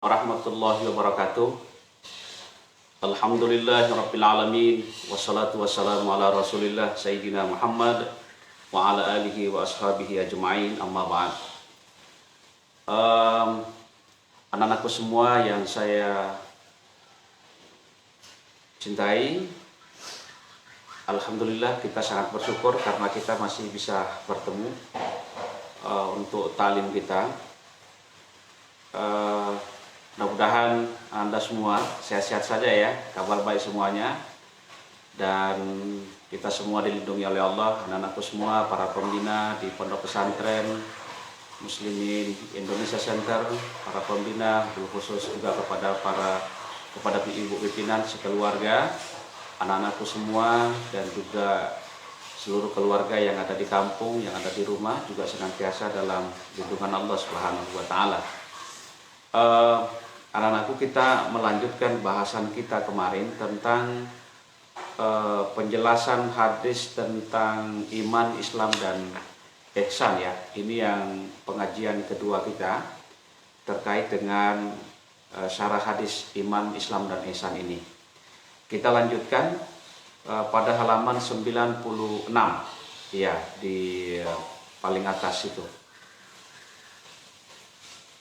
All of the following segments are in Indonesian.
Warahmatullahi wabarakatuh. Alhamdulillahirabbil alamin wassalatu wassalamu ala Rasulillah Sayyidina Muhammad wa ala alihi wa ashabihi ajma'in, amma ba'd. Anak-anakku semua yang saya cintai, alhamdulillah kita sangat bersyukur karena kita masih bisa bertemu untuk talim kita. Mudah-mudahan Anda semua sehat-sehat saja ya, kabar baik semuanya, dan kita semua dilindungi oleh Allah. Anak-anakku semua, para pembina di Pondok Pesantren Muslimin Indonesia Center, para pembina, khusus juga kepada ibu pimpinan sekeluarga, anak-anakku semua, dan juga seluruh keluarga yang ada di kampung, yang ada di rumah, juga senantiasa dalam lindungan Allah Subhanahu wa Ta'ala. Anak-anakku, kita melanjutkan bahasan kita kemarin tentang penjelasan hadis tentang iman, Islam, dan ihsan ya. Ini yang pengajian kedua kita terkait dengan syarah hadis iman, Islam, dan ihsan ini. Kita lanjutkan pada halaman 96 ya, di paling atas itu.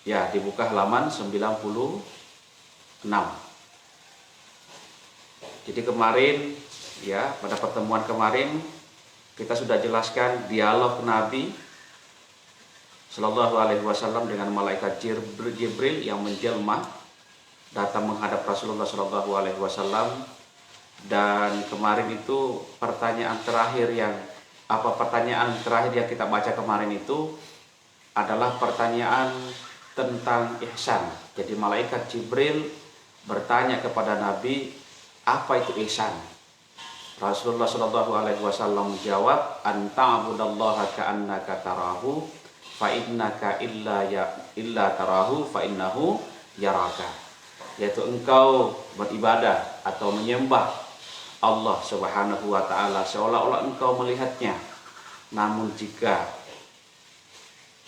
Ya, dibuka halaman 96. Jadi kemarin ya, pada pertemuan kemarin kita sudah jelaskan dialog Nabi Shallallahu Alaihi Wasallam dengan malaikat Jibril yang menjelma datang menghadap Rasulullah Shallallahu Alaihi Wasallam. Dan kemarin itu pertanyaan terakhir yang kita baca kemarin itu adalah pertanyaan tentang ihsan. Jadi malaikat Jibril bertanya kepada Nabi, apa itu ihsan? Rasulullah Shallallahu Alaihi Wasallam menjawab, anta'budallaha ka'annaka tarahu, fa innaka illa tarahu, fa innahu yaraka. Yaitu engkau beribadah atau menyembah Allah Subhanahu wa Ta'ala seolah-olah engkau melihatnya. Namun jika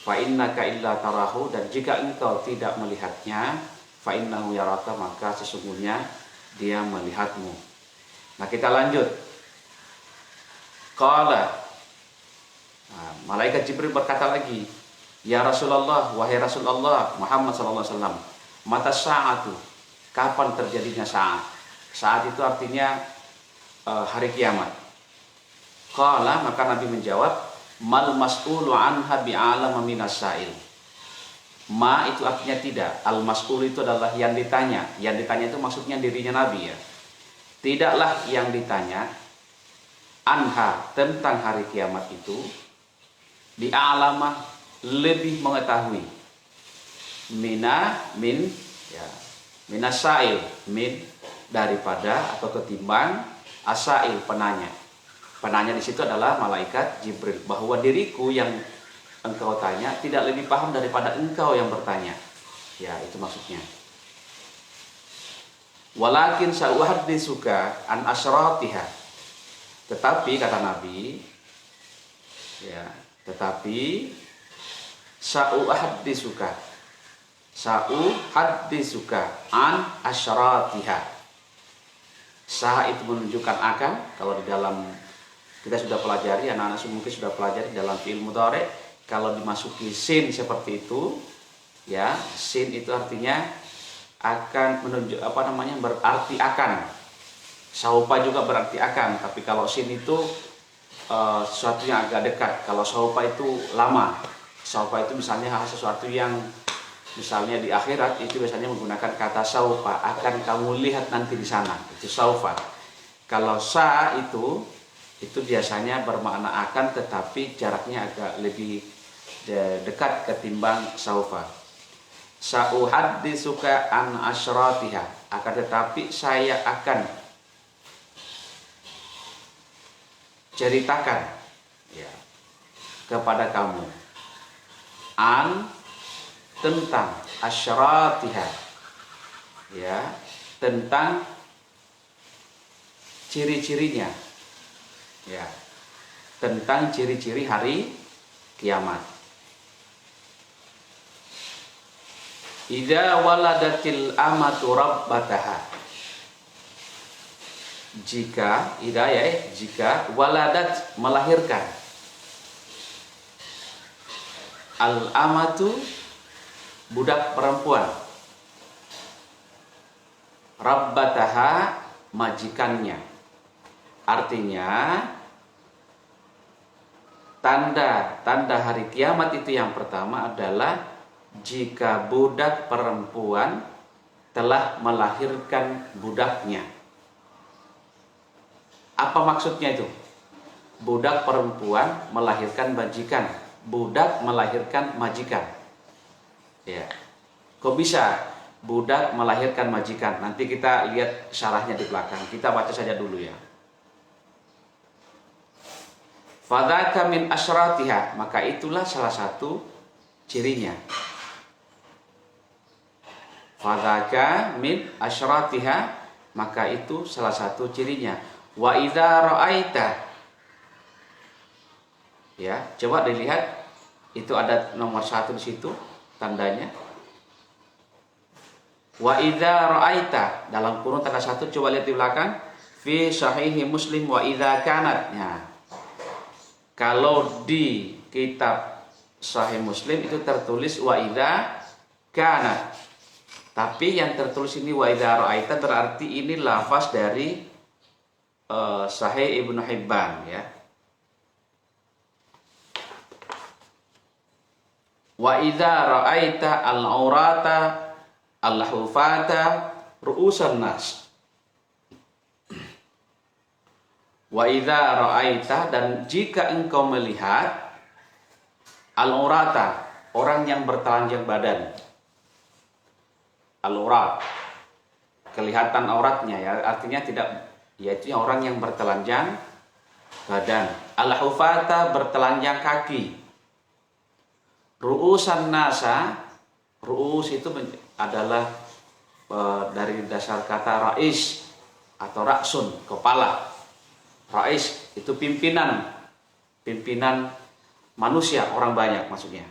fa innaka illa tarahu, dan jika engkau tidak melihatnya, fa innahu yaraka, maka sesungguhnya dia melihatmu. Nah, kita lanjut. Qala, malaikat Jibril berkata lagi, ya Rasulullah, wahai Rasulullah Muhammad sallallahu alaihi wasallam, mata sa'atu, kapan terjadinya saat? Saat itu artinya hari kiamat. Qala, maka Nabi menjawab, mal mas'ulu anha bi'alama minas sa'il. Ma itu artinya tidak, al mas'ul itu adalah yang ditanya. Yang ditanya itu maksudnya dirinya Nabi ya. Tidaklah yang ditanya anha, tentang hari kiamat itu, bi'alama, lebih mengetahui, minas sa'il, min daripada atau ketimbang asail, penanya. Penanya di situ adalah malaikat Jibril, bahwa diriku yang engkau tanya tidak lebih paham daripada engkau yang bertanya. Ya, itu maksudnya. Walakin sa'uhadditsuka an asyratiha. Tetapi kata Nabi, ya, tetapi sa'uhadditsuka an asyratiha. Sa itu menunjukkan akan, kalau di dalam kita sudah pelajari, anak-anak mungkin sudah pelajari dalam fi'il mudhari', kalau dimasuki sin seperti itu, ya, sin itu artinya akan, menunjuk berarti akan. Saupa juga berarti akan, tapi kalau sin itu sesuatu yang agak dekat. Kalau saupa itu lama. Saupa itu misalnya sesuatu yang misalnya di akhirat itu biasanya menggunakan kata saupa, akan kamu lihat nanti di sana. Itu saufa. Kalau sa itu biasanya bermakna akan, tetapi jaraknya agak lebih dekat ketimbang saufa. Sa'uhadditsuka an asyratiha, akan tetapi saya akan ceritakan ya kepada kamu an, tentang asyratiha, ya, tentang ciri-cirinya, ya, tentang ciri-ciri hari kiamat. idza waladatil amatu rabbataha. Jika jika waladat melahirkan, al amatu budak perempuan, rabbataha majikannya. Artinya tanda hari kiamat itu yang pertama adalah jika budak perempuan telah melahirkan budaknya. Apa maksudnya itu? Budak perempuan melahirkan majikan, budak melahirkan majikan. Ya. Kok bisa budak melahirkan majikan? Nanti kita lihat syarahnya di belakang. Kita baca saja dulu ya. Fadzaka min asyratiha, maka itulah salah satu cirinya. Fadzaka min asyratiha, maka itu salah satu cirinya. Wa idza ra'aita, ya, coba dilihat, itu ada nomor 1 di situ tandanya. Wa idza ra'aita, dalam kurung tanda 1, coba lihat di belakang, fi sahihi Muslim wa idza kanat. Ya. Kalau di kitab Sahih Muslim itu tertulis wa idza kanat. Tapi yang tertulis ini wa idza ra'aita berarti ini lafaz dari Sahih Ibnu Hibban ya. Wa idza ra'aita al-aurata al-hufata ru'usan nas. Wa idza ra'aita, dan jika engkau melihat al-aurata, orang yang bertelanjang badan. Al-aurat, kelihatan auratnya ya, artinya tidak, yaitu orang yang bertelanjang badan. Al-hufata, bertelanjang kaki. Ru'usan nasa, ru'us itu adalah dari dasar kata rais atau raksun, kepala. Rais itu pimpinan manusia, orang banyak maksudnya.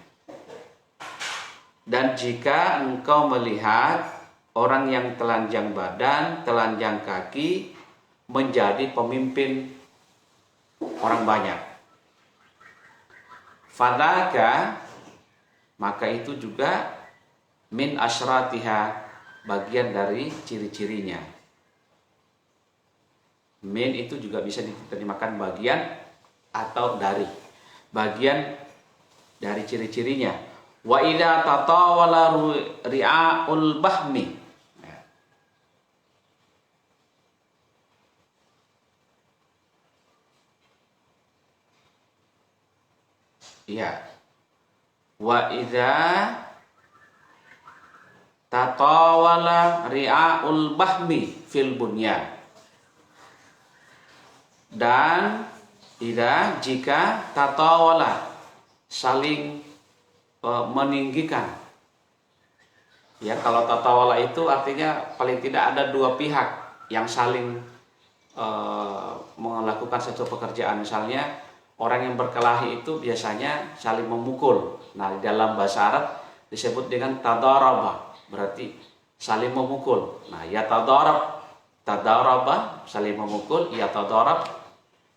Dan jika engkau melihat orang yang telanjang badan, telanjang kaki, menjadi pemimpin orang banyak. Fadzaka, maka itu juga min asyratiha, bagian dari ciri-cirinya. Min itu juga bisa diterjemahkan bagian atau dari. Bagian dari ciri-cirinya. Wa idza tatawala ri'aul bahmi. Ya. Wa idza tatawala ri'aul bahmi fil bunyan. Dan jika tatawala, saling meninggikan. Ya, kalau tatawala itu artinya paling tidak ada dua pihak yang saling melakukan satu pekerjaan. Misalnya orang yang berkelahi itu biasanya saling memukul. Nah, di dalam bahasa Arab disebut dengan tadaraba, berarti saling memukul. Nah, ya tadaraba saling memukul, ya tadarab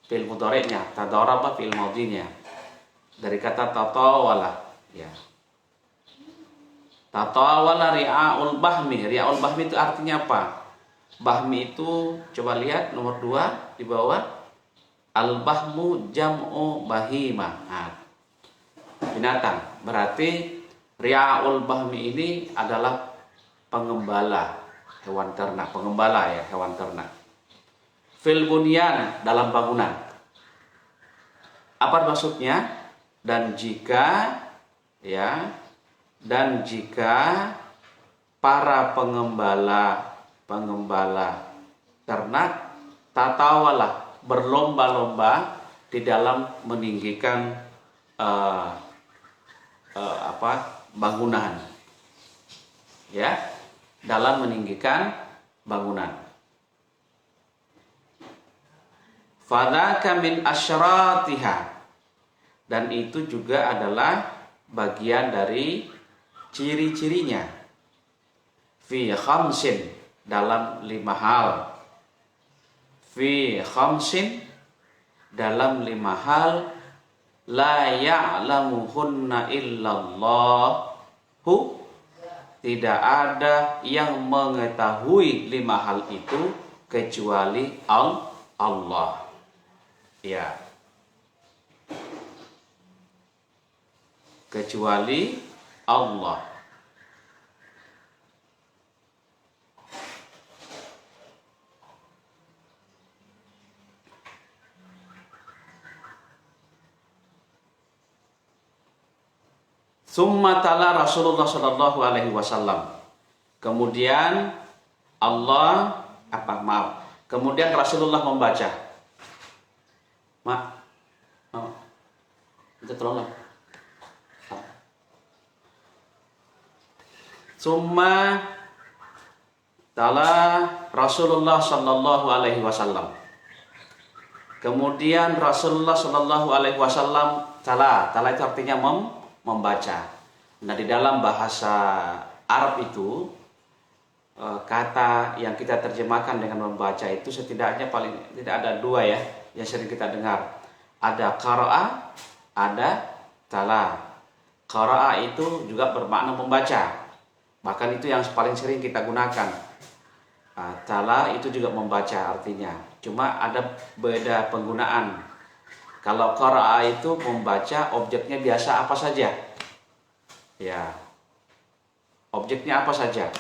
fil mudhari'nya, tadaraba fil madhinya. Dari kata tatawala, ya. Tatawala ri'aul bahmi. Ri'aul bahmi itu artinya apa? Bahmi itu coba lihat nomor 2 di bawah. Al-bahmu jam'u bahimah. Nah, binatang. Berarti ri'aul bahmi ini adalah pengembala hewan ternak, pengembala ya, hewan ternak. Fil bunyan, dalam bangunan. Apa maksudnya? Dan jika para pengembala ternak tatawala, berlomba-lomba di dalam meninggikan bangunan, ya, dalam meninggikan bangunan. Fadzaka min asyratiha, dan itu juga adalah bagian dari ciri-cirinya. fi khamsin, dalam 5 hal. Fi khamsin, dalam 5 hal, la ya'lamuhunna illallahu, tidak ada yang mengetahui 5 hal itu kecuali Allah. Ya. Kecuali Allah. Summa tala Rasulullah sallallahu alaihi wasallam. Kemudian Kemudian Rasulullah membaca. Itu tolonglah. Summa tala Rasulullah sallallahu alaihi wasallam. Kemudian Rasulullah sallallahu alaihi wasallam tala itu artinya membaca. Nah, di dalam bahasa Arab itu kata yang kita terjemahkan dengan membaca itu setidaknya paling tidak ada 2 ya yang sering kita dengar. Ada qara'a, ada tala. Qara'a itu juga bermakna membaca. Bahkan itu yang paling sering kita gunakan. Tala itu juga membaca artinya. Cuma ada beda penggunaan. Kalau qara'a itu membaca, objeknya biasa apa saja. Ya. Objeknya apa saja.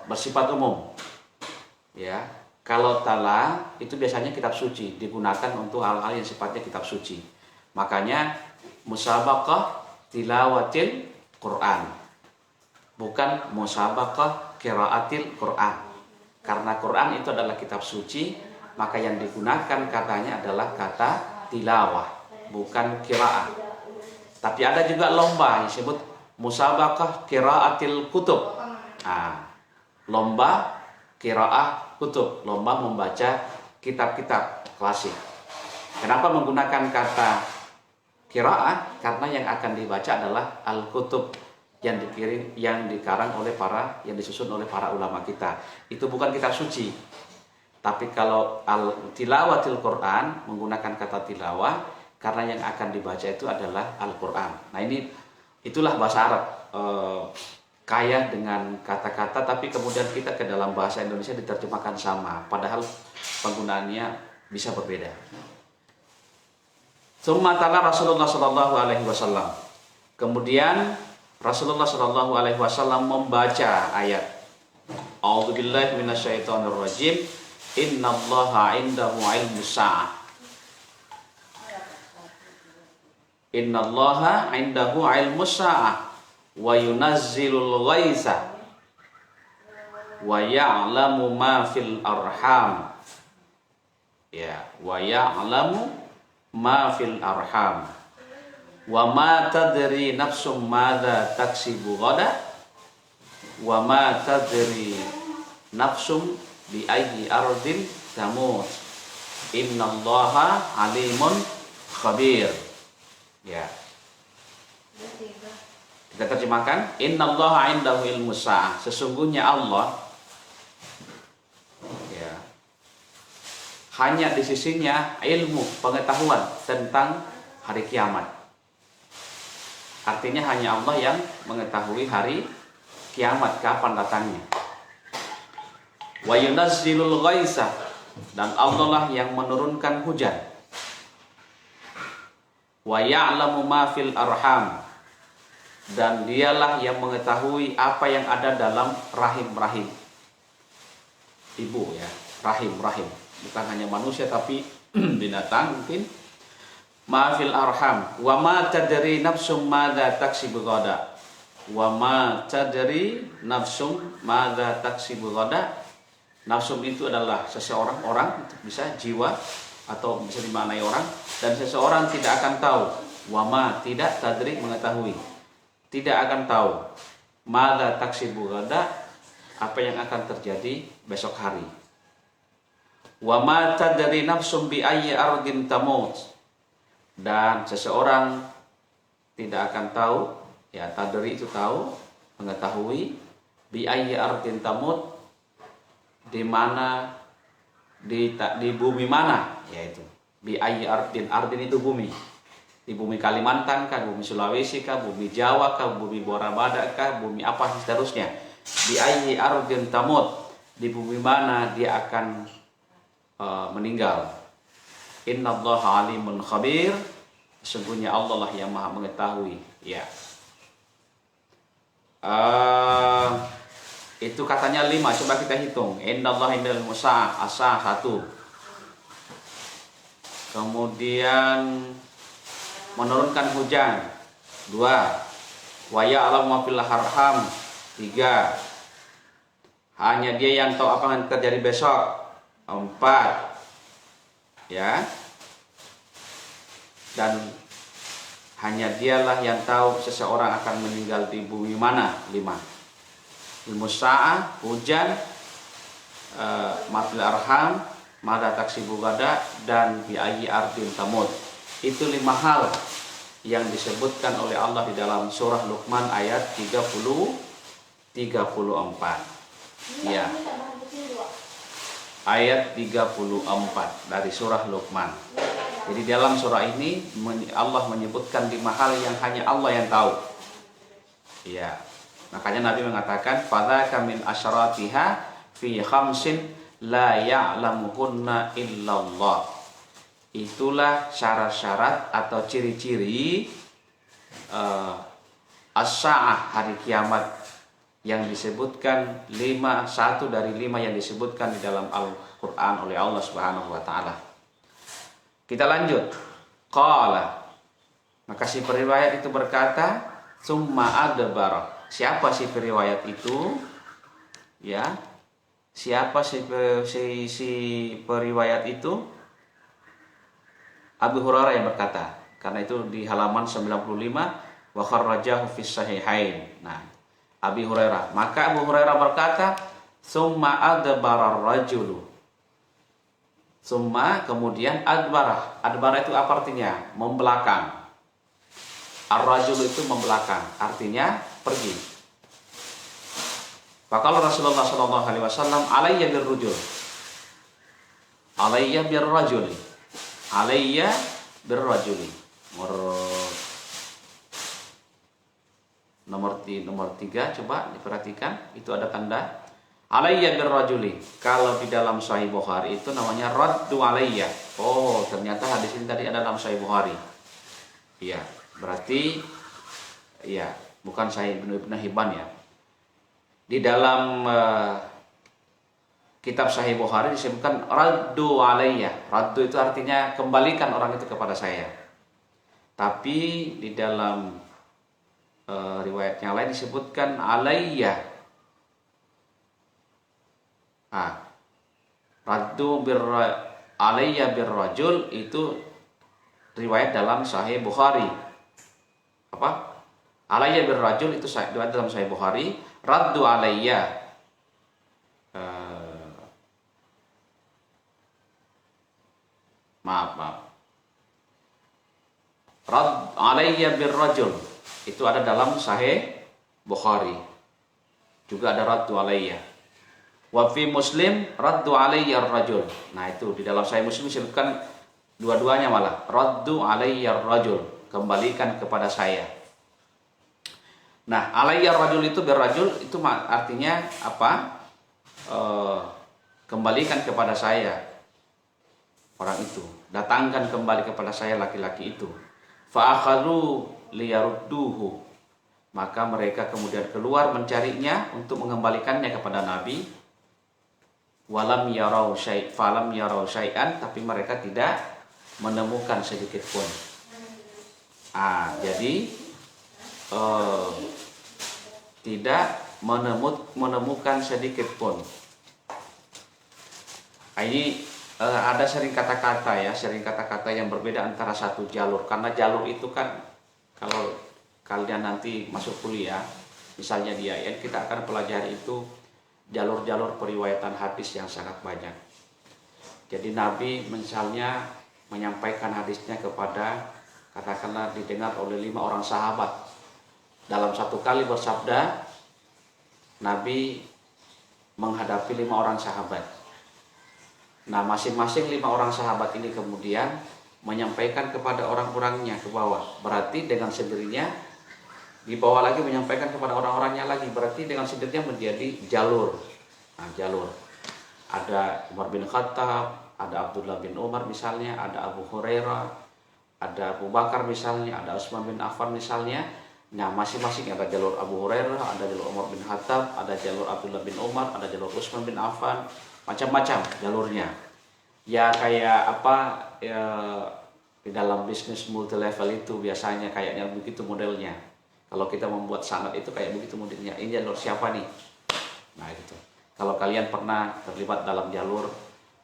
Bersifat umum. Ya. Kalau tala itu biasanya kitab suci, digunakan untuk hal-hal yang sifatnya kitab suci. Makanya musabaqah tilawatil Quran, bukan musabaqah qiraatil Quran. Karena Quran itu adalah kitab suci, maka yang digunakan katanya adalah kata tilawah, bukan qiraah. Tapi ada juga lomba yang disebut musabaqah qiraatil kutub. Lomba qiraah kutub, lomba membaca kitab-kitab klasik. Kenapa menggunakan kata qiraah? Karena yang akan dibaca adalah al-kutub yang dikarang oleh yang disusun oleh para ulama kita. Itu bukan kitab suci. Tapi kalau tilawatil Quran menggunakan kata tilawah karena yang akan dibaca itu adalah Al-Quran. Nah, itulah bahasa Arab. Kaya dengan kata-kata, tapi kemudian kita ke dalam bahasa Indonesia diterjemahkan sama, padahal penggunaannya bisa berbeda. Summa tala Rasulullah sallallahu alaihi wasallam. Kemudian Rasulullah sallallahu alaihi wasallam membaca ayat A'udzubillahi minasyaitonirrajim. Innallaha 'indahu 'ilmus sa'ah. Innallaha 'indahu 'ilmus sa'ah wa yunazzilul ghaitsa wa ya'lamu ma fil arham. Ya, wa ya'lamu ma fil arham. Wa ma tadri nafsum madza taksibu ghada wa ma tadri nafsum bi ayyi ardin tamut. Innallaha alimun khabir. Ya. Kita terjemahkan, innallaha 'indahu ilmus sa'ah. Sesungguhnya Allah ya, hanya di sisinya ilmu, pengetahuan tentang hari kiamat. Artinya hanya Allah yang mengetahui hari kiamat kapan datangnya. Wa yunazzilul ghaitsa, dan Allah lah yang menurunkan hujan. Wa ya'lamu ma fil arham, dan dialah yang mengetahui apa yang ada dalam rahim-rahim ibu ya, rahim-rahim, bukan hanya manusia tapi binatang mungkin. Ma fil arham wa ma tadri nafsum madza taksibu ghada wa ma tadri nafsum madza taksibu ghada. Nafsum itu adalah seseorang, orang, bisa jiwa atau bisa dimaknai orang, dan seseorang tidak akan tahu. Wa ma, tidak, tadri, mengetahui, tidak akan tahu. Madza taksibu ghada, apa yang akan terjadi besok hari. Wa ma tadri nafsum bi ayyi ardin tamut, dan seseorang tidak akan tahu, ya tadri itu tahu, mengetahui bi ayyi ardin tamut, di mana di bumi mana, yaitu bi ayyi ardin, ardin itu bumi, di bumi Kalimantan kah, bumi Sulawesi kah, bumi Jawa kah, bumi Borabada kah, bumi apa seterusnya. Bi ayyi ardin tamut, di bumi mana dia akan meninggal. Innallaha alimun khabir, sesungguhnya Allah lah yang maha mengetahui. Ya. Itu katanya 5, coba kita hitung. Innallaha indal musa, asa 1. Kemudian menurunkan hujan 2. Wa ya'lamu ma fil arham 3. Hanya dia yang tahu apa yang terjadi besok 4. Ya. Dan hanya dialah yang tahu seseorang akan meninggal di bumi mana 5. Ilmu sa'ah, hujan, mafil arham, mada taksibu gada, dan bi ayyi ardin tamut. Itu 5 hal yang disebutkan oleh Allah di dalam surah Luqman ayat 34. Ya. Ayat 34 dari surah Luqman. Jadi dalam surah ini Allah menyebutkan 5 hal yang hanya Allah yang tahu. Ya. Makanya Nabi mengatakan fadzaka min asyratiha fi khamsin la ya'lamuhunna illallah. Itulah syarat-syarat atau ciri-ciri as-sa'ah, hari kiamat, yang disebutkan 1 dari 5 yang disebutkan di dalam Al-Qur'an oleh Allah Subhanahu wa taala. Kita lanjut. Qala, maka si periwayat itu berkata, summa adbara. Siapa si periwayat itu? Ya. Siapa si periwayat itu? Abu Hurairah yang berkata. Karena itu di halaman 95, wa kharrajahu fis sahihain. Nah, Abi Hurairah. Maka Abu Hurairah berkata, summa adbara rajulu. Summa, kemudian adbara. Adbara itu apa artinya? Membelakang. Ar-rajul itu membelakang, artinya pergi. Faqala Rasulullah sallallahu alaihi wasallam, alayya birrujul. Alayya birrajuli. Alayya birrajuli. Nomor 3 coba diperhatikan, itu ada tanda alayya birrajuli. Kalau di dalam Sahih Bukhari itu namanya raddu alayya. Oh, ternyata hadis ini tadi ada dalam Sahih Bukhari. Iya, berarti iya, bukan Sahih Ibnu Hibban ya. Di dalam kitab Sahih Bukhari disebutkan raddu alayya. Raddu itu artinya kembalikan orang itu kepada saya. Tapi di dalam riwayat yang lain disebutkan alayya. Raddu alayya birrajul itu riwayat dalam Sahih Bukhari. Apa? Alayya birrajul itu riwayat dalam Sahih Bukhari. Raddu alayya maaf. Radd alayya birrajul itu ada dalam Sahih Bukhari. Juga ada raddu alayya. Wa fi Muslim raddu alayya ar-rajul. Nah, itu di dalam Sahih Muslim disebutkan dua-duanya malah raddu alayya ar-rajul, kembalikan kepada saya. Nah, alayya ar-rajul itu birrajul itu artinya apa? Kembalikan kepada saya orang itu. Datangkan kembali kepada saya laki-laki itu. Fa akhadhu liyarudduhu. Maka mereka kemudian keluar mencarinya untuk mengembalikannya kepada Nabi. Walam yarau syai'an, tapi mereka tidak menemukan sedikit pun. Jadi tidak menemukan sedikit pun. Ini ada sering kata-kata yang berbeda antara satu jalur. Karena jalur itu kan, kalau kalian nanti masuk kuliah, misalnya di IAIN, kita akan pelajari itu jalur-jalur periwayatan hadis yang sangat banyak. Jadi Nabi misalnya menyampaikan hadisnya kepada, katakanlah didengar oleh 5 orang sahabat. Dalam satu kali bersabda, Nabi menghadapi 5 orang sahabat. Nah, masing-masing 5 orang sahabat ini kemudian menyampaikan kepada orang-orangnya ke bawah. Berarti dengan sendirinya di bawah lagi menyampaikan kepada orang-orangnya lagi. Berarti dengan sendirinya menjadi jalur. Nah, jalur. Ada Umar bin Khattab, ada Abdullah bin Umar misalnya, ada Abu Hurairah, ada Abu Bakar misalnya, ada Utsman bin Affan misalnya. Nah, masing-masing ada jalur Abu Hurairah, ada jalur Umar bin Khattab, ada jalur Abdullah bin Umar, ada jalur Utsman bin Affan, macam-macam jalurnya. Ya kayak apa ya, di dalam bisnis multi level itu biasanya kayaknya begitu modelnya. Kalau kita membuat sanad itu kayak begitu modelnya. Ini jalur siapa nih? Nah gitu. Kalau kalian pernah terlibat dalam jalur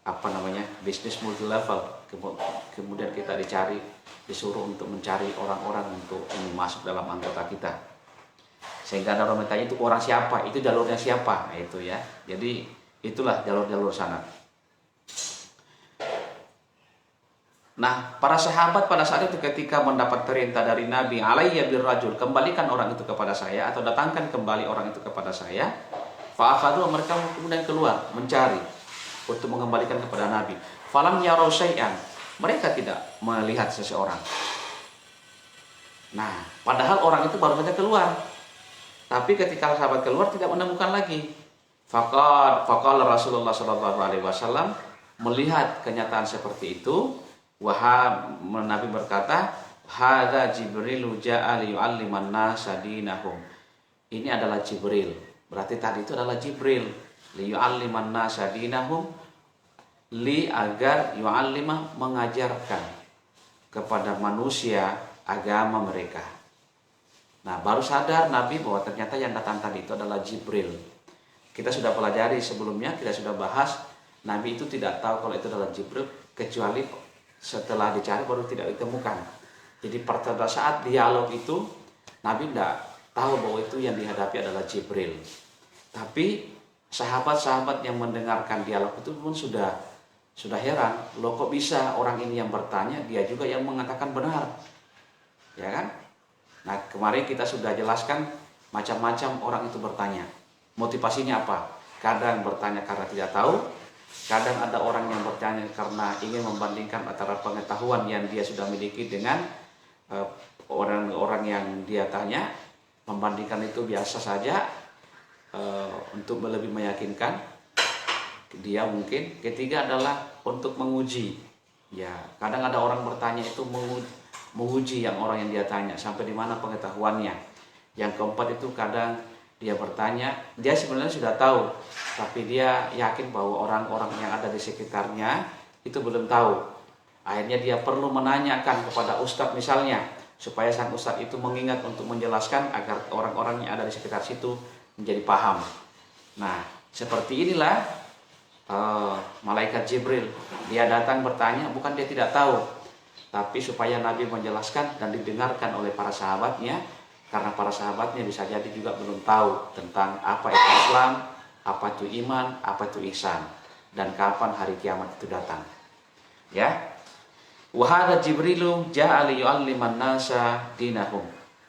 apa namanya bisnis multi level, kemudian kita disuruh untuk mencari orang-orang untuk masuk dalam anggota kita, sehingga ada orang bertanya itu orang siapa, itu jalurnya siapa, nah, itu ya. Jadi itulah jalur-jalur sanad. Nah, para sahabat pada saat itu ketika mendapat perintah dari Nabi, alayya birrajul, kembalikan orang itu kepada saya atau datangkan kembali orang itu kepada saya, fa'akhadhu, mereka kemudian keluar mencari untuk mengembalikan kepada Nabi. Falam yarau syai'an, mereka tidak melihat seseorang. Nah, padahal orang itu baru saja keluar. Tapi ketika sahabat keluar tidak menemukan lagi. Faqala Rasulullah sallallahu alaihi wasallam, melihat kenyataan seperti itu, Nabi berkata, hadza Jibril ja'a liyu'alliman nasa dinahum. Ini adalah Jibril. Berarti tadi itu adalah Jibril. Liyu'alliman nasa dinahum, agar yu'allima, mengajarkan kepada manusia agama mereka. Nah, baru sadar Nabi bahwa ternyata yang datang tadi itu adalah Jibril. Kita sudah pelajari sebelumnya, kita sudah bahas Nabi itu tidak tahu kalau itu adalah Jibril kecuali setelah dicari baru tidak ditemukan. Jadi pada saat dialog itu Nabi tidak tahu bahwa itu yang dihadapi adalah Jibril. Tapi sahabat-sahabat yang mendengarkan dialog itu pun sudah heran, loh kok bisa orang ini yang bertanya, dia juga yang mengatakan benar, ya kan? Nah, kemarin kita sudah jelaskan macam-macam orang itu bertanya. Motivasinya apa? Kadang bertanya karena tidak tahu, kadang ada orang yang bertanya karena ingin membandingkan antara pengetahuan yang dia sudah miliki dengan orang-orang yang dia tanya, membandingkan itu biasa saja untuk lebih meyakinkan dia mungkin. Ketiga adalah untuk menguji. Ya, kadang ada orang bertanya itu menguji yang orang yang dia tanya sampai di mana pengetahuannya. Yang keempat itu kadang dia bertanya, dia sebenarnya sudah tahu, tapi dia yakin bahwa orang-orang yang ada di sekitarnya itu belum tahu. Akhirnya dia perlu menanyakan kepada ustadz misalnya, supaya sang ustadz itu mengingat untuk menjelaskan agar orang-orang yang ada di sekitar situ menjadi paham. Nah, seperti inilah malaikat Jibril. Dia datang bertanya, bukan dia tidak tahu, tapi supaya Nabi menjelaskan dan didengarkan oleh para sahabatnya. Karena para sahabatnya bisa jadi juga belum tahu tentang apa itu Islam, apa itu iman, apa itu ihsan, dan kapan hari kiamat itu datang. Ya. Wa hadza Jibrilu ja'a liyu'alliman nasa dinahum.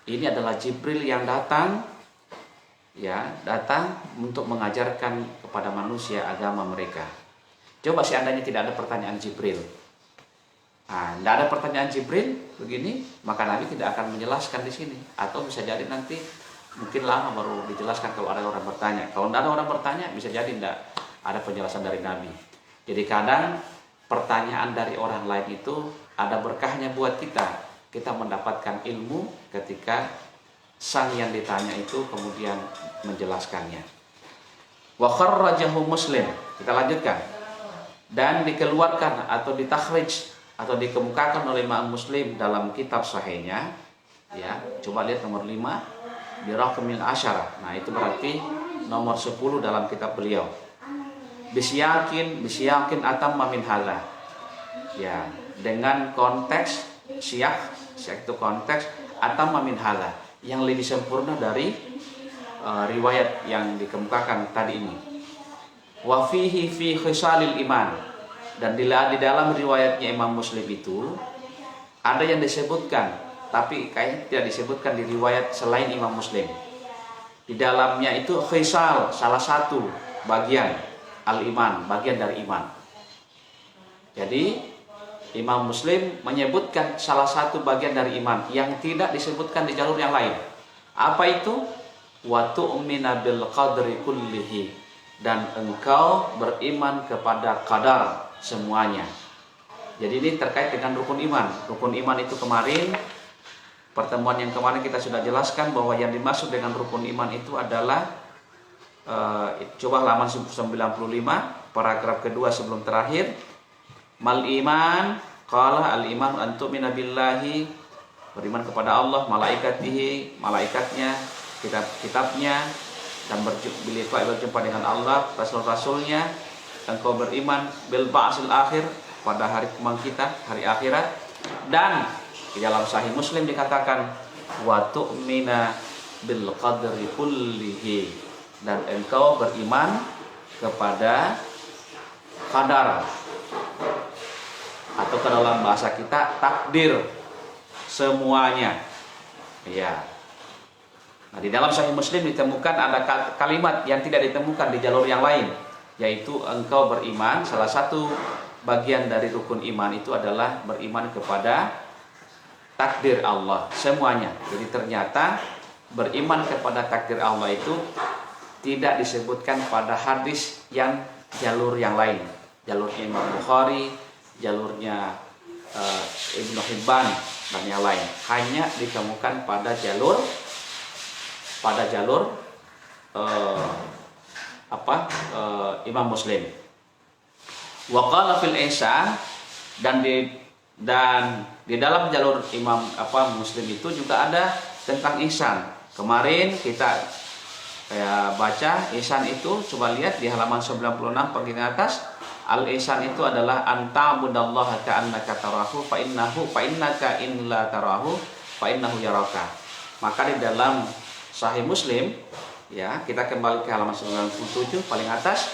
Ini adalah Jibril yang datang, ya, datang untuk mengajarkan kepada manusia agama mereka. Coba seandainya tidak ada pertanyaan Jibril. Nah, tidak ada pertanyaan Jibril begini, maka Nabi tidak akan menjelaskan di sini. Atau bisa jadi nanti mungkin lama baru dijelaskan kalau ada orang bertanya. Kalau tidak ada orang bertanya, bisa jadi tidak ada penjelasan dari Nabi. Jadi kadang pertanyaan dari orang lain itu ada berkahnya buat kita. Kita mendapatkan ilmu ketika sang yang ditanya itu kemudian menjelaskannya. Wa kharrajahu Muslim. Kita lanjutkan. Dan dikeluarkan atau ditakhrij atau dikemukakan oleh Imam Muslim dalam kitab sahihnya, ya, coba lihat nomor 5 di raqamil asyarah. Nah, itu berarti nomor 10 dalam kitab beliau. Bisyakin atamma min hadza. Ya, dengan konteks syak itu konteks atamma min hadza, yang lebih sempurna dari riwayat yang dikemukakan tadi ini. Wa fihi fi khisalil iman. Dan di dalam riwayatnya Imam Muslim itu ada yang disebutkan, tapi kayaknya tidak disebutkan di riwayat selain Imam Muslim. Di dalamnya itu khisal, salah satu bagian al-iman, bagian dari iman. Jadi Imam Muslim menyebutkan salah satu bagian dari iman yang tidak disebutkan di jalur yang lain. Apa itu? Wa tu'mina bil qadri kullihi, dan engkau beriman kepada qadar semuanya. Jadi ini terkait dengan rukun iman. Rukun iman itu kemarin, pertemuan yang kemarin kita sudah jelaskan bahwa yang dimaksud dengan rukun iman itu adalah coba halaman 95 paragraf kedua sebelum terakhir. Mal iman, qala al iman an tu'mina billahi, beriman kepada Allah, malaikatihi, malaikatnya, kitab-kitabnya, dan berjumpa dengan Allah, rasul-rasulnya. Engkau beriman bil ba'sil akhir, pada hari kebangkitan, hari akhirat. Dan di dalam Sahih Muslim dikatakan wa tu'mina bil qadri kullihi, dan engkau beriman kepada qadar, atau ke dalam bahasa kita takdir semuanya. Ya. Nah, di dalam Sahih Muslim ditemukan ada kalimat yang tidak ditemukan di jalur yang lain, yaitu engkau beriman, salah satu bagian dari rukun iman itu adalah beriman kepada takdir Allah semuanya. Jadi ternyata beriman kepada takdir Allah itu tidak disebutkan pada hadis yang jalur yang lain, jalurnya Imam Bukhari, jalurnya Ibnu Hibban dan yang lain. Hanya ditemukan pada jalur Imam Muslim. Wa qala fil ihsan, dan di dalam jalur Imam Muslim itu juga ada tentang ihsan. Kemarin kita baca ihsan itu, coba lihat di halaman 96 bagian atas. Al ihsan itu adalah anta'budallaha ka'annaka tarahu fa innaka in la tarahu fa innahu yaraka. Maka di dalam Sahih Muslim, ya, kita kembali ke halaman 97 paling atas,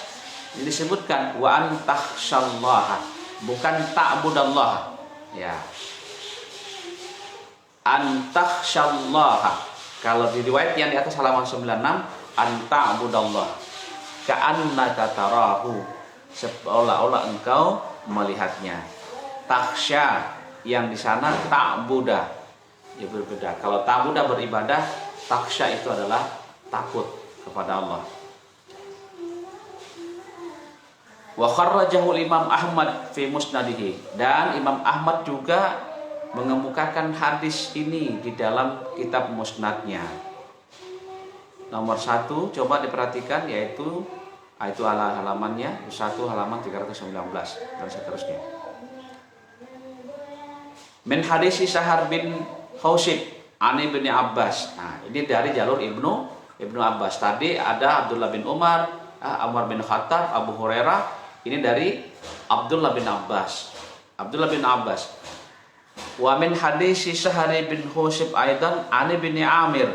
ini disebutkan wa antakhshallaha, bukan ta'budallaha, ya. Antakhshallaha. Kalau di riwayat yang di atas halaman 96, anta'budallaha ka'annaka tarahu, seolah-olah engkau melihatnya. Takhsha yang di sana ta'buda, ya berbeda. Kalau ta'buda beribadah, takhsha itu adalah takut kepada Allah. Wa kharrajahu Imam Ahmad fi musnadihi, dan Imam Ahmad juga mengemukakan hadis ini di dalam kitab musnadnya. Nomor 1 coba diperhatikan, yaitu halamannya 1 halaman 319 dan seterusnya. Min hadis Sahar bin Hausib Ani bin Abbas. Nah, ini dari jalur Ibnu Abbas. Tadi ada Abdullah bin Umar, Umar bin Khattab, Abu Hurairah. Ini dari Abdullah bin Abbas. Wa min hadis Sahar bin Hausib aidan Ani bin Amir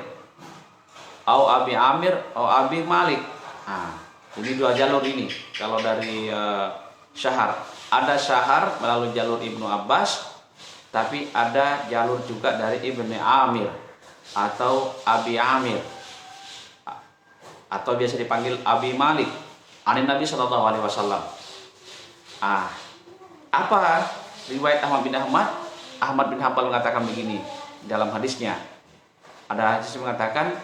au Abi Amir au Abi Malik. Nah, ini 2 jalur ini. Kalau dari Syahar, ada Syahar melalui jalur Ibnu Abbas, tapi ada jalur juga dari Ibnu Amir atau Abi Amir, atau biasa dipanggil Abi Malik, ani Nabi Shallallahu Alaihi Wasallam. Apa riwayat Ahmad bin Ahmad? Ahmad bin Hanbal mengatakan begini dalam hadisnya. Ada hadis yang mengatakan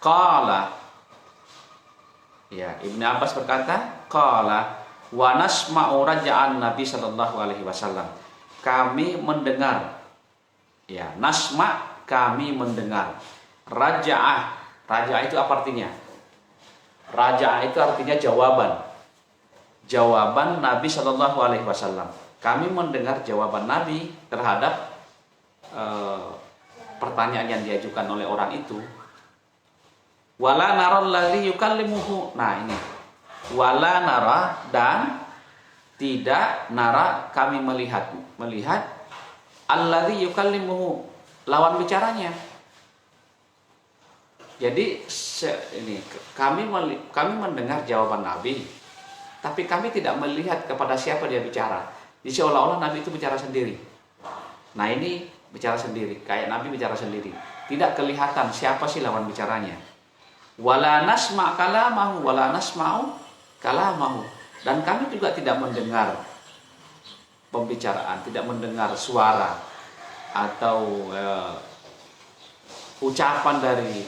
qala, ya, Ibnu Abbas berkata, qala wa nasma'u raja'an Nabi sallallahu alaihi wasallam. Kami mendengar, ya, nasma, kami mendengar. Raja'ah, raja'ah itu apa artinya? Raja'ah itu artinya jawaban. Jawaban Nabi sallallahu alaihi wasallam. Kami mendengar jawaban Nabi terhadap pertanyaan yang diajukan oleh orang itu. Wala nara allazi yukallimuhu. Nah, ini. Wala nara, dan tidak nara, kami melihat allazi yukallimuhu, lawan bicaranya. Jadi ini kami mendengar jawaban Nabi, tapi kami tidak melihat kepada siapa dia bicara. Jadi seolah-olah Nabi itu bicara sendiri. Nah, ini bicara sendiri, kayak Nabi bicara sendiri. Tidak kelihatan siapa sih lawan bicaranya. Wala nasma' kalamahu wala nasma'u kalamahu. Dan kami juga tidak mendengar pembicaraan, tidak mendengar suara atau ucapan dari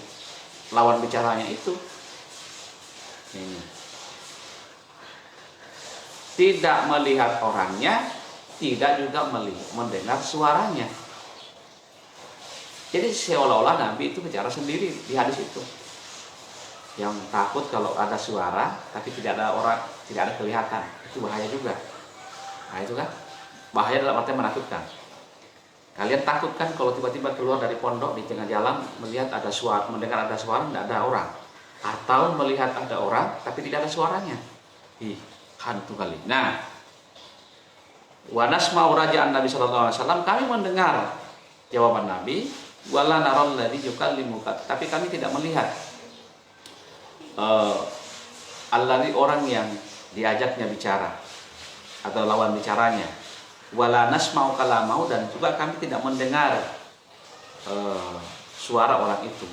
lawan bicaranya itu. Ini. Tidak melihat orangnya, tidak juga mendengar suaranya. Jadi seolah-olah Nabi itu bicara sendiri di hadis itu. Yang takut kalau ada suara tapi tidak ada orang, tidak ada kelihatan, itu bahaya juga. Nah itu kan bahaya dalam arti menakutkan. Kalian takut kan kalau tiba-tiba keluar dari pondok di tengah jalan melihat ada suara, mendengar ada suara tidak ada orang, atau melihat ada orang tapi tidak ada suaranya. Ih, hantu kali. Nah, wa nasma'u raja'an Nabi sallallahu alaihi wasallam, kami mendengar jawaban Nabi, wala naral ladzi yukallimuka, tapi kami tidak melihat alladzi orang yang diajaknya bicara atau lawan bicaranya, wala nasma'u kalamahu, dan juga kami tidak mendengar suara orang itu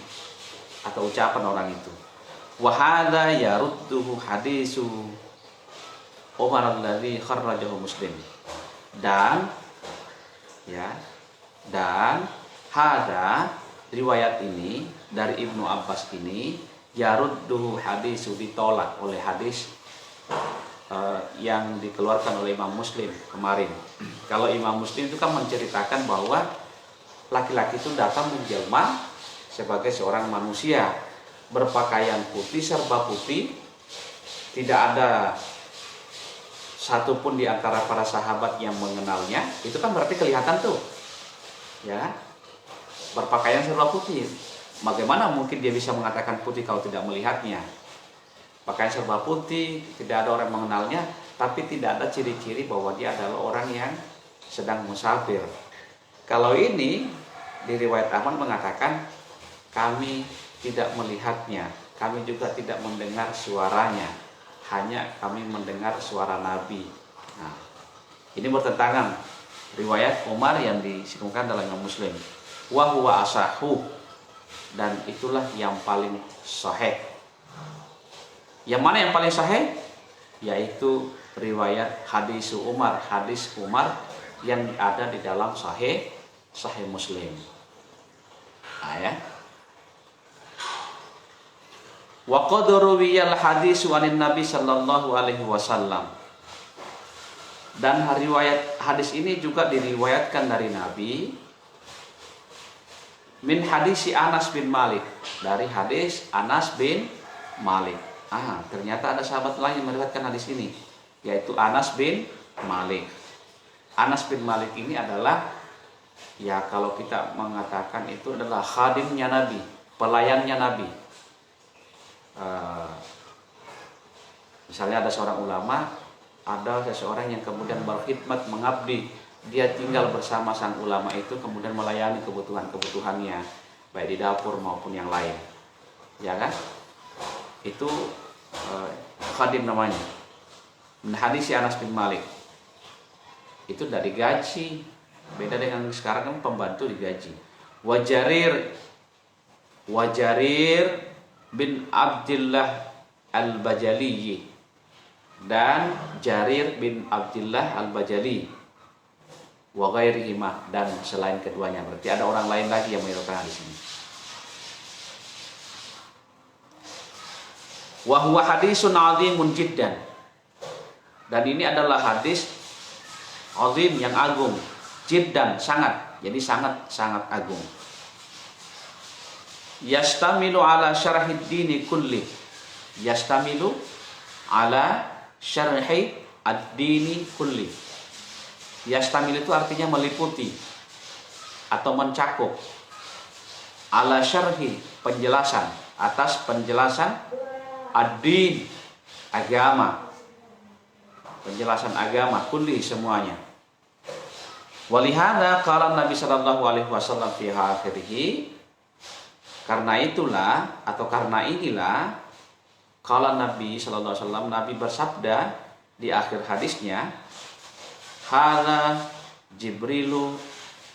atau ucapan orang itu. Wa hadza yarudduhu hadisu Umar alladzi kharrajahu Muslim. Dan hadza riwayat ini dari Ibnu Abbas ini yarudduhu hadisu, ditolak oleh hadis yang dikeluarkan oleh Imam Muslim kemarin. Kalau Imam Muslim itu kan menceritakan bahwa laki-laki itu datang menjelma sebagai seorang manusia berpakaian putih, serba putih, tidak ada satupun di antara para sahabat yang mengenalnya. Itu kan berarti kelihatan tuh, ya, berpakaian serba putih. Bagaimana mungkin dia bisa mengatakan putih kalau tidak melihatnya? Pakaian serba putih, tidak ada orang mengenalnya, tapi tidak ada ciri-ciri bahwa dia adalah orang yang sedang musafir. Kalau ini di riwayat Ahmad mengatakan kami tidak melihatnya, kami juga tidak mendengar suaranya, hanya kami mendengar suara Nabi. Nah, ini bertentangan riwayat Umar yang disebutkan dalam Imam Muslim. Wa huwa asahu, dan itulah yang paling sahih. Yang mana yang paling sahih? Yaitu riwayat hadis Umar yang ada di dalam sahih Muslim. Nah, ya. Wa qad ruwiyal hadis anin Nabi sallallahu alaihi wasallam. Dan riwayat hadis ini juga diriwayatkan dari Nabi min hadisi Anas bin Malik, dari hadis Anas bin Malik. Ternyata ada sahabat lain yang meriwayatkan hadis ini, yaitu Anas bin Malik. Anas bin Malik ini adalah, ya kalau kita mengatakan itu adalah khadimnya Nabi, pelayannya Nabi. Misalnya ada seorang ulama, ada seseorang yang kemudian berkhidmat, mengabdi, dia tinggal bersama sang ulama itu, kemudian melayani kebutuhannya, baik di dapur maupun yang lain, ya kan? Itu khadim namanya. Min hadis Anas bin Malik, itu tidak digaji, beda dengan sekarang kan pembantu digaji. Wajarir bin Abdullah al-Bajali, dan Jarir bin Abdullah al-Bajali, wa ghairihima, dan selain keduanya. Berarti ada orang lain lagi yang meriwayatkan hadis ini. Wa huwa hadisun 'azimun jiddan, dan ini adalah hadis azim, yang agung, jiddan, sangat, jadi sangat agung. Yastamilu ala syarhid dini kulli, yastamilu ala syarhi ad-dini kulli. Yastamil itu artinya meliputi atau mencakup, ala syarhi, penjelasan, atas penjelasan, ad-din, agama, penjelasan agama, kulli, semuanya. Walihada qala Nabi sallallahu alaihi wasallam fi akhirih, karena itulah atau karena inilah qala Nabi sallallahu alaihi wasallam, Nabi bersabda di akhir hadisnya, hadza Jibrilu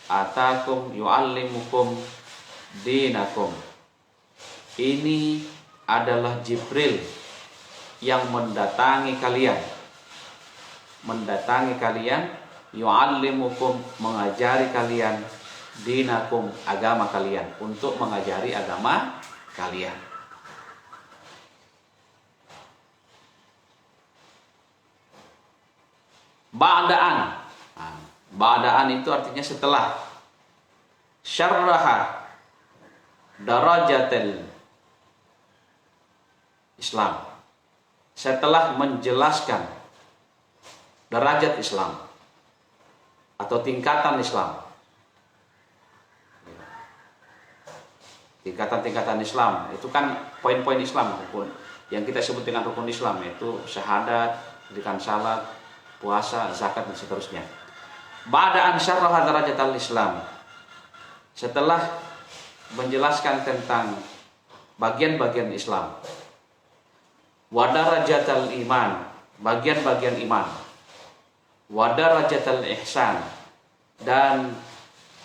atakum yu'allimukum dinakum. Ini adalah Jibril yang mendatangi kalian, yu'allimukum, mengajari kalian, dinakum, agama kalian, untuk mengajari agama kalian. Ba'daan. Nah, ba'daan itu artinya setelah. Syarraha darajatil Islam. Setelah menjelaskan derajat Islam atau tingkatan Islam. Tingkatan-tingkatan Islam itu kan poin-poin Islam, rukun yang kita sebut dengan rukun Islam, yaitu syahadat, dirikan salat, puasa, zakat, dan seterusnya. Ba'da'an syarraha darajatal Islam. Setelah menjelaskan tentang bagian-bagian Islam. Wa darajatal iman, bagian-bagian iman. Wa darajatal ihsan, dan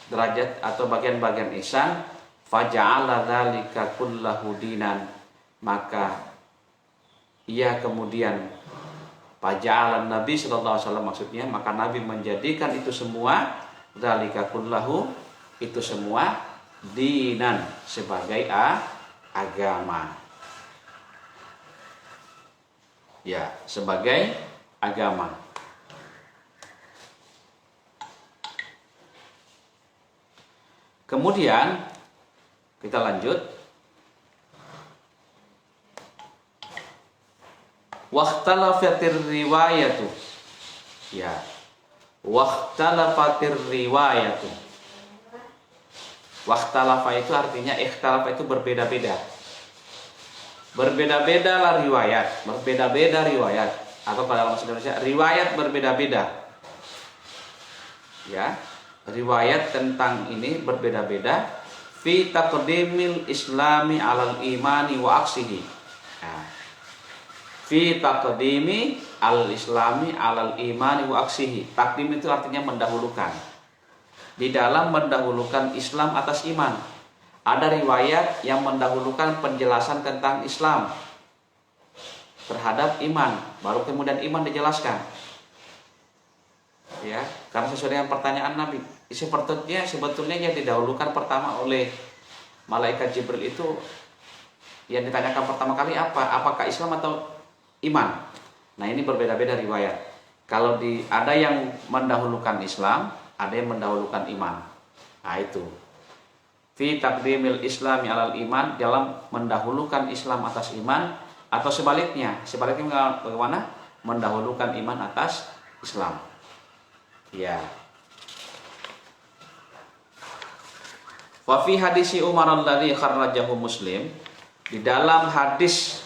derajat atau bagian-bagian ihsan. Faja'ala dzalika kullahu dinan, maka ia kemudian faja'ala Nabi sallallahu alaihi wasallam, maksudnya maka Nabi menjadikan itu semua, dzalika kullahu, itu semua, dinan, sebagai agama. Ya, sebagai agama. Kemudian kita lanjut. Wakhtalafatir riwayatu. Ya. Wakhtalafatir riwayatu. Wakhtalafa itu artinya ikhtalafa itu berbeda-beda. Berbeda-beda lah riwayat, berbeda-beda riwayat, atau pada dalam bahasa Indonesia riwayat berbeda-beda. Ya. Riwayat tentang ini berbeda-beda. Fi taqdimil islami alal imani wa aksihi. Nah, fi taqdimi al islami alal imani wa aksihi. Takdim itu artinya mendahulukan. Di dalam mendahulukan Islam atas iman. Ada riwayat yang mendahulukan penjelasan tentang Islam terhadap iman, baru kemudian iman dijelaskan. Ya, karena sesuai dengan pertanyaan Nabi, sebetulnya yang didahulukan pertama oleh malaikat Jibril itu, yang ditanyakan pertama kali apakah Islam atau iman. Nah, ini berbeda-beda riwayat. Kalau ada yang mendahulukan Islam, ada yang mendahulukan iman. Nah, itu fi taqdimil islami alal iman, dalam mendahulukan Islam atas iman, atau sebaliknya bagaimana? Mendahulukan iman atas Islam. Ya. Wa fi hadisi Umar alladzi kharrajahu Muslim, di dalam hadis,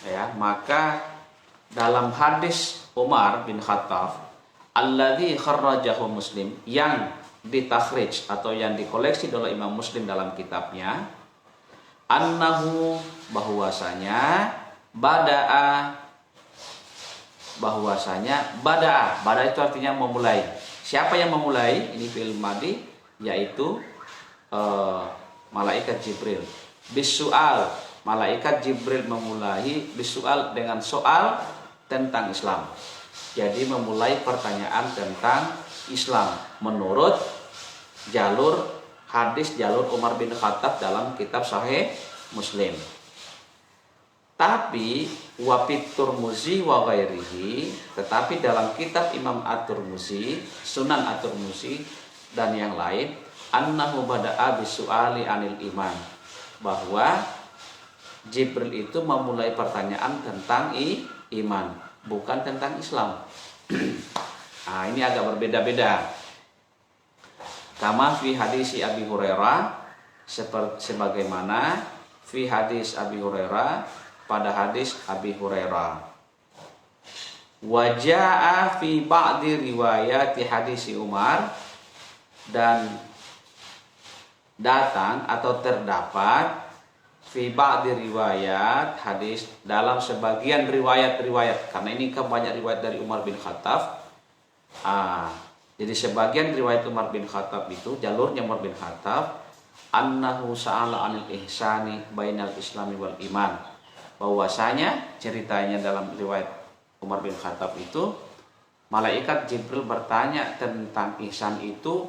ya, maka dalam hadis Umar bin Khattab alladzi kharrajahu Muslim, yang ditakhrij atau yang dikoleksi oleh Imam Muslim dalam kitabnya, annahu, bahwasanya bada'a itu artinya memulai. Siapa yang memulai? Ini fi'il madhi, yaitu malaikat Jibril. Bisu'al, malaikat Jibril memulai bisu'al, dengan soal tentang Islam. Jadi memulai pertanyaan tentang Islam menurut jalur hadis, jalur Umar bin Khattab dalam kitab Sahih Muslim. Tapi wafit Turmuzi wa ghairihi, tetapi dalam kitab Imam At-Turmuzi, Sunan At-Turmuzi dan yang lain, annahu bada'a bisu'ali anil iman, bahwa Jibril itu memulai pertanyaan tentang iman, bukan tentang Islam. Nah, ini agak berbeda-beda. Kama fi hadis Abi Hurairah, sebagaimana fi hadis Abi Hurairah, pada hadis Abi Hurairah. Waja'a fi ba'di riwayati hadis Umar, dan datang atau terdapat fi ba'di riwayat hadis, dalam sebagian riwayat-riwayat, karena ini kan banyak riwayat dari Umar bin Khattab. Jadi sebagian riwayat Umar bin Khattab itu, jalurnya Umar bin Khattab, annahu sa'ala 'anil ihsani bainal islami wal iman. Bahwasanya ceritanya dalam riwayat Umar bin Khattab itu, malaikat Jibril bertanya tentang ihsan itu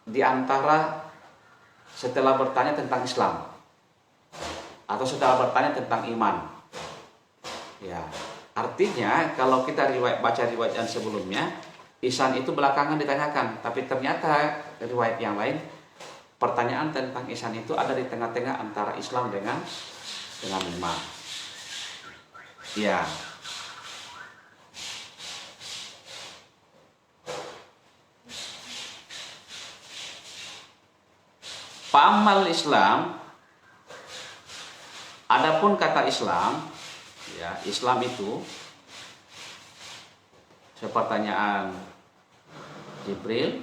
di antara setelah bertanya tentang Islam atau setelah bertanya tentang iman. Ya, artinya kalau kita baca riwayat yang sebelumnya, ihsan itu belakangan ditanyakan, tapi ternyata riwayat yang lain pertanyaan tentang ihsan itu ada di tengah-tengah antara Islam dengan iman. Ya. Pa'amal Islam, adapun kata Islam, ya, Islam itu pertanyaan Jibril,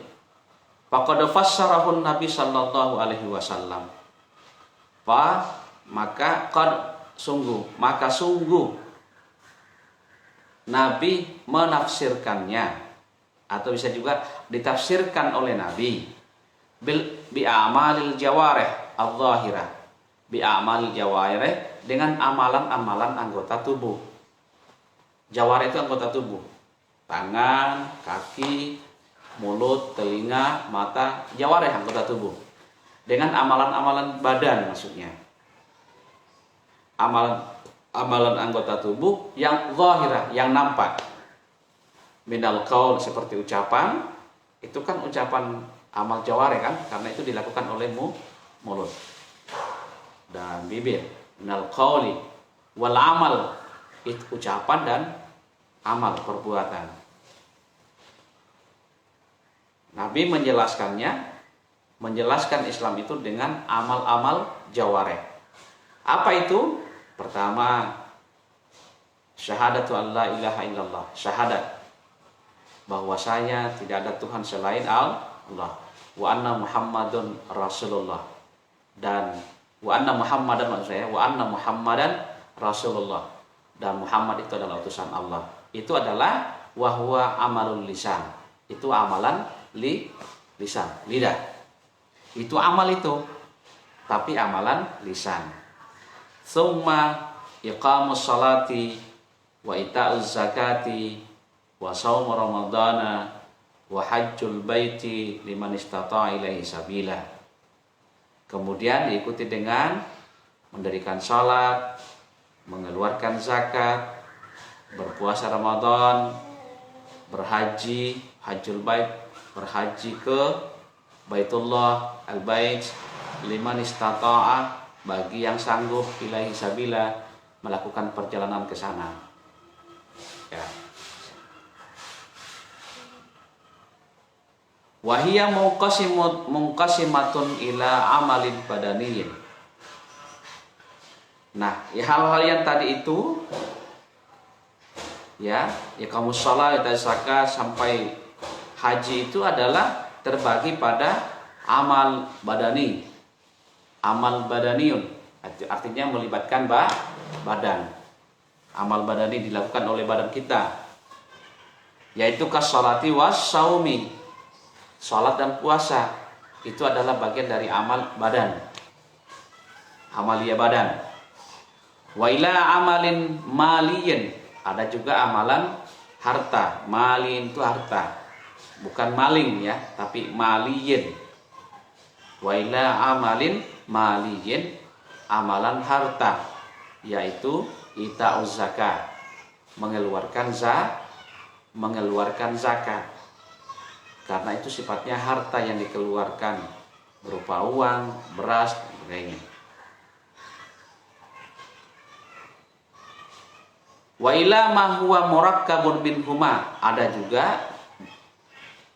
faqad fassarahun Nabi sallallahu alaihi wasallam. Maka sungguh Nabi menafsirkannya, atau bisa juga ditafsirkan oleh Nabi bi amalil jawarih adh-dhahirah, bi amalil jawarih, dengan amalan-amalan anggota tubuh. Jawarih itu anggota tubuh, tangan, kaki, mulut, telinga, mata. Jawarih anggota tubuh, dengan amalan-amalan badan maksudnya. Amalan anggota tubuh yang zahirah, yang nampak. Minal qaul, seperti ucapan, itu kan ucapan amal jawarih kan, karena itu dilakukan oleh mulut dan bibir. Minal qauli wal amal, itu ucapan dan amal, perbuatan. Nabi menjelaskan Islam itu dengan amal-amal jawarih. Apa itu? Pertama, syahadatu an la ilaha illallah, syahadat bahwasanya tidak ada Tuhan selain Allah, wa anna Muhammadun Rasulullah, dan wa anna Muhammadan Rasulullah, dan Muhammad itu adalah utusan Allah. Itu adalah wahwa amalul lisan, itu amalan lisan, lidah. Itu amal itu, tapi amalan lisan. Tsumma iqamus salati wa ita'uz zakati wa shaum ramadhana wa hajjul baiti liman istata'a ilaihi sabila. Kemudian diikuti dengan mendirikan salat, mengeluarkan zakat, berpuasa Ramadan, berhaji, hajjul bait, berhaji ke Baitullah al-Bait, liman istata'a, bagi yang sanggup, ilaihi sabila, melakukan perjalanan ke sana. Ya. Wahiyya munqasimatun ila amalin badaniyin. Nah, ya, hal-hal yang tadi itu, ya kamu shalat, zakat sampai haji itu adalah terbagi pada amal badani. Amal badaniyun artinya melibatkan badan. Amal badani dilakukan oleh badan kita, yaitu kasolati was saumi, salat dan puasa. Itu adalah bagian dari amal badan, amalia badan. Wa ila amalin maliyin, ada juga amalan harta. Malin itu harta, bukan maling ya, tapi maliyin. Wa ila amalin maliyin, amalan harta, yaitu ita'uz zakat, mengeluarkan zakat. Karena itu sifatnya harta yang dikeluarkan berupa uang, beras, dan sebagainya. Wa ila ma huwa murakkabun minhuma, ada juga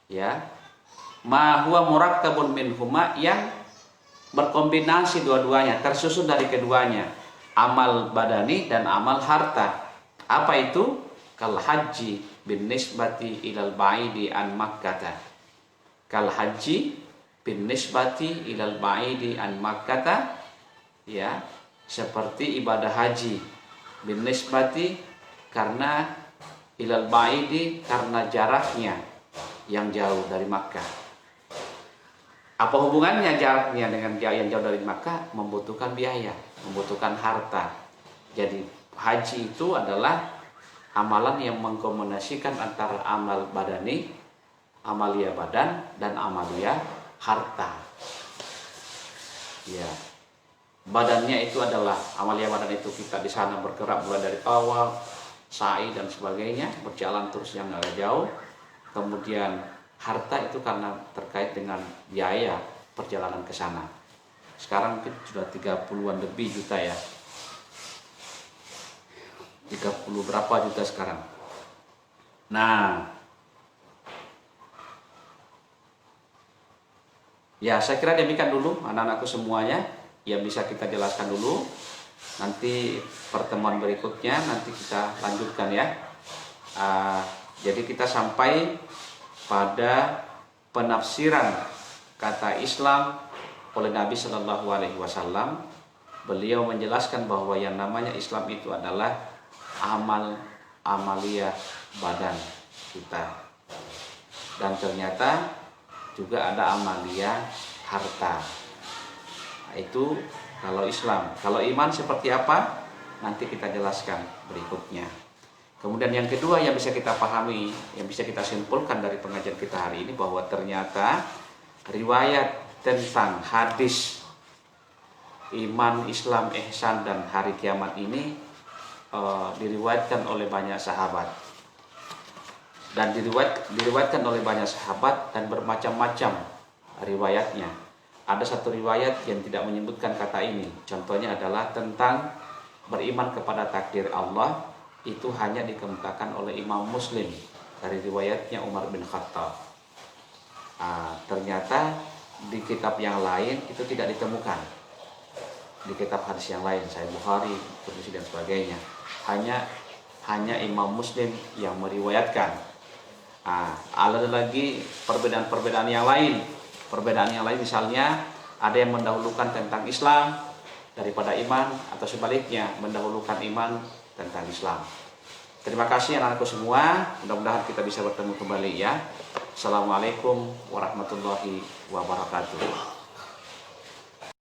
ya ma huwa murakkabun minhuma, yang berkombinasi dua-duanya, tersusun dari keduanya, amal badani dan amal harta. Apa itu? Kal haji bin nisbati ilal ba'idi an makkata. Kal haji bin nisbati ilal ba'idi an makkata, ya, seperti ibadah haji, bin nisbati karena ilal ba'idi, karena jaraknya yang jauh dari Makkah. Apa hubungannya jaraknya dengan yang jauh dari Makkah? Membutuhkan biaya, membutuhkan harta. Jadi haji itu adalah amalan yang mengkombinasikan antara amal badani, amalia badan, dan amalia harta. Ya, badannya itu adalah amalia badan itu kita di sana bergerak mulai dari awal, sa'i dan sebagainya, berjalan terus yang agak jauh. Kemudian harta itu karena terkait dengan biaya perjalanan ke sana. Sekarang mungkin sudah 30-an lebih juta ya. 30 berapa juta sekarang. Nah, ya saya kira demikian dulu anak-anakku semuanya yang bisa kita jelaskan dulu. Nanti pertemuan berikutnya nanti kita lanjutkan ya. Jadi kita sampai pada penafsiran kata Islam oleh Nabi Shallallahu Alaihi Wasallam. Beliau menjelaskan bahwa yang namanya Islam itu adalah amalia badan kita, dan ternyata juga ada amalia harta. Nah, itu kalau Islam. Kalau iman seperti apa? Nanti kita jelaskan berikutnya. Kemudian yang kedua yang bisa kita pahami, yang bisa kita simpulkan dari pengajian kita hari ini, bahwa ternyata riwayat tentang hadis iman, Islam, ihsan, dan hari kiamat ini diriwayatkan oleh banyak sahabat. Dan diriwayatkan oleh banyak sahabat dan bermacam-macam riwayatnya. Ada satu riwayat yang tidak menyebutkan kata ini. Contohnya adalah tentang beriman kepada takdir Allah. Itu hanya dikemukakan oleh Imam Muslim dari riwayatnya Umar bin Khattab. Ternyata di kitab yang lain itu tidak ditemukan. Di kitab hadis yang lain, Sahih Bukhari, Tirmidzi dan sebagainya, hanya Imam Muslim yang meriwayatkan. Ada lagi perbedaan yang lain. Perbedaan yang lain misalnya ada yang mendahulukan tentang Islam daripada iman, atau sebaliknya mendahulukan iman tentang Islam. Terima kasih anak-anakku semua. Mudah-mudahan kita bisa bertemu kembali ya. Assalamualaikum warahmatullahi wabarakatuh.